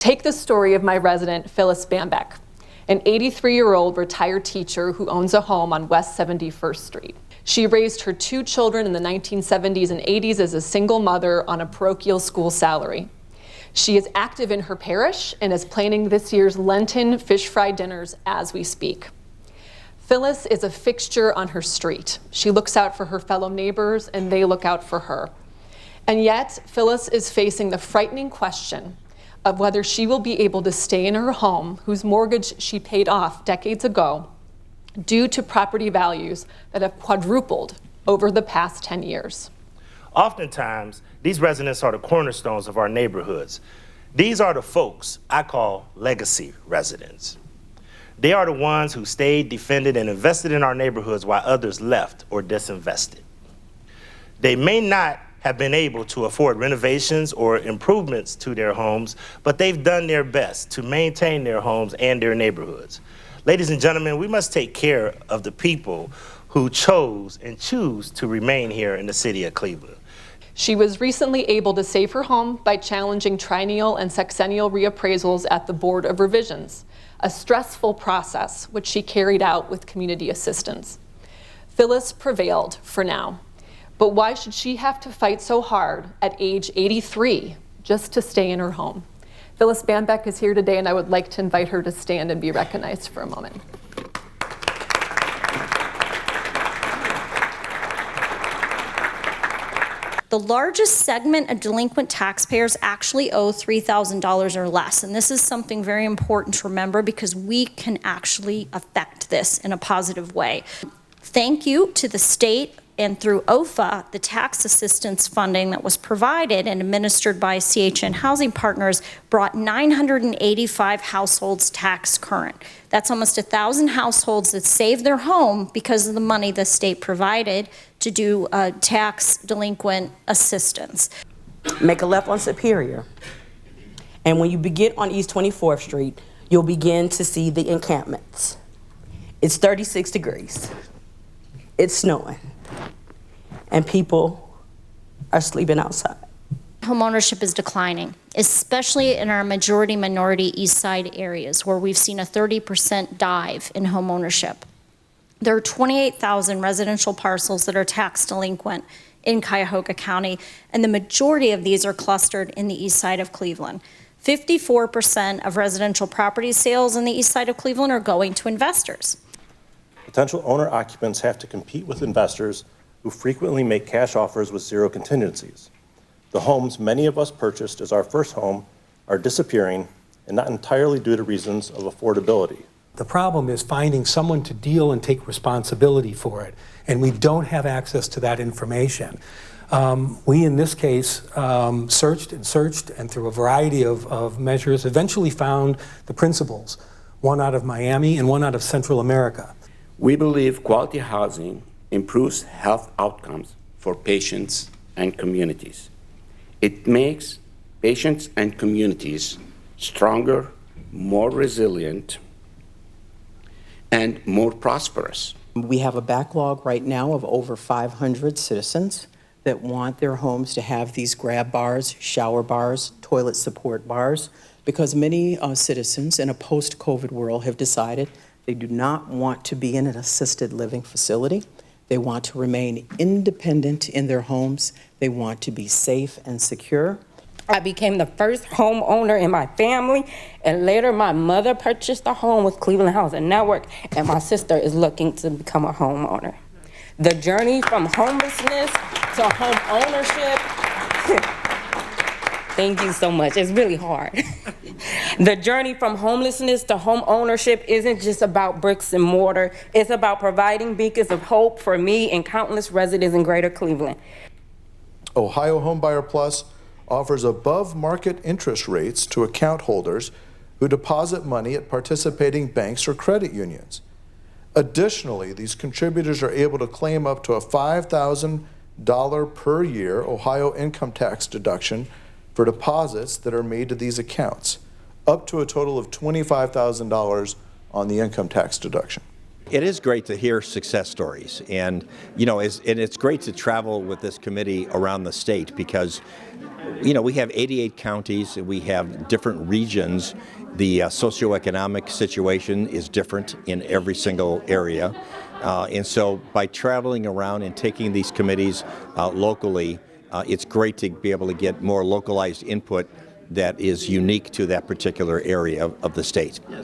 Take the story of my resident, Phyllis Bambeck, an 83-year-old retired teacher who owns a home on West 71st Street. She raised her 2 children in the 1970s and 80s as a single mother on a parochial school salary. She is active in her parish and is planning this year's Lenten fish fry dinners as we speak. Phyllis is a fixture on her street. She looks out for her fellow neighbors and they look out for her. And yet, Phyllis is facing the frightening question of whether she will be able to stay in her home, whose mortgage she paid off decades ago, due to property values that have quadrupled over the past 10 years. Oftentimes, these residents are the cornerstones of our neighborhoods. These are the folks I call legacy residents. They are the ones who stayed, defended, and invested in our neighborhoods while others left or disinvested. They may not have been able to afford renovations or improvements to their homes, but they've done their best to maintain their homes and their neighborhoods. Ladies and gentlemen, we must take care of the people who chose and choose to remain here in the city of Cleveland. She was recently able to save her home by challenging triennial and sexennial reappraisals at the Board of Revisions, a stressful process which she carried out with community assistance. Phyllis prevailed for now. But why should she have to fight so hard at age 83 just to stay in her home? Phyllis Bambeck is here today, and I would like to invite her to stand and be recognized for a moment. The largest segment of delinquent taxpayers actually owe $3,000 or less. And this is something very important to remember because we can actually affect this in a positive way. Thank you to the state and through OFA, the tax assistance funding that was provided and administered by CHN Housing Partners brought 985 households tax current. That's almost 1,000 households that saved their home because of the money the state provided to do tax delinquent assistance. Make a left on Superior, and when you begin on East 24th Street, you'll begin to see the encampments. It's 36 degrees. It's snowing. And people are sleeping outside. Homeownership is declining, especially in our majority minority East Side areas where we've seen a 30% dive in homeownership. There are 28,000 residential parcels that are tax delinquent in Cuyahoga County, and the majority of these are clustered in the East Side of Cleveland. 54% of residential property sales in the East Side of Cleveland are going to investors. Potential owner-occupants have to compete with investors who frequently make cash offers with zero contingencies. The homes many of us purchased as our first home are disappearing, and not entirely due to reasons of affordability. The problem is finding someone to deal and take responsibility for it, and we don't have access to that information. We, in this case, searched, and through a variety of measures, eventually found the principals, one out of Miami and one out of Central America. We believe quality housing improves health outcomes for patients and communities. It makes patients and communities stronger, more resilient, and more prosperous. We have a backlog right now of over 500 citizens that want their homes to have these grab bars, shower bars, toilet support bars, because many citizens in a post-COVID world have decided they do not want to be in an assisted living facility. They want to remain independent in their homes. They want to be safe and secure. I became the first homeowner in my family, and later my mother purchased a home with Cleveland Housing Network, and my sister is looking to become a homeowner. The journey from homelessness to home ownership, thank you so much, it's really hard. The journey from homelessness to home ownership isn't just about bricks and mortar, it's about providing beacons of hope for me and countless residents in Greater Cleveland. Ohio Homebuyer Plus offers above-market interest rates to account holders who deposit money at participating banks or credit unions. Additionally, these contributors are able to claim up to a $5,000 per year Ohio income tax deduction for deposits that are made to these accounts, up to a total of $25,000 on the income tax deduction. It is great to hear success stories, and it's great to travel with this committee around the state because we have 88 counties, we have different regions. The socioeconomic situation is different in every single area, and so by traveling around and taking these committees locally, it's great to be able to get more localized input that is unique to that particular area of the state.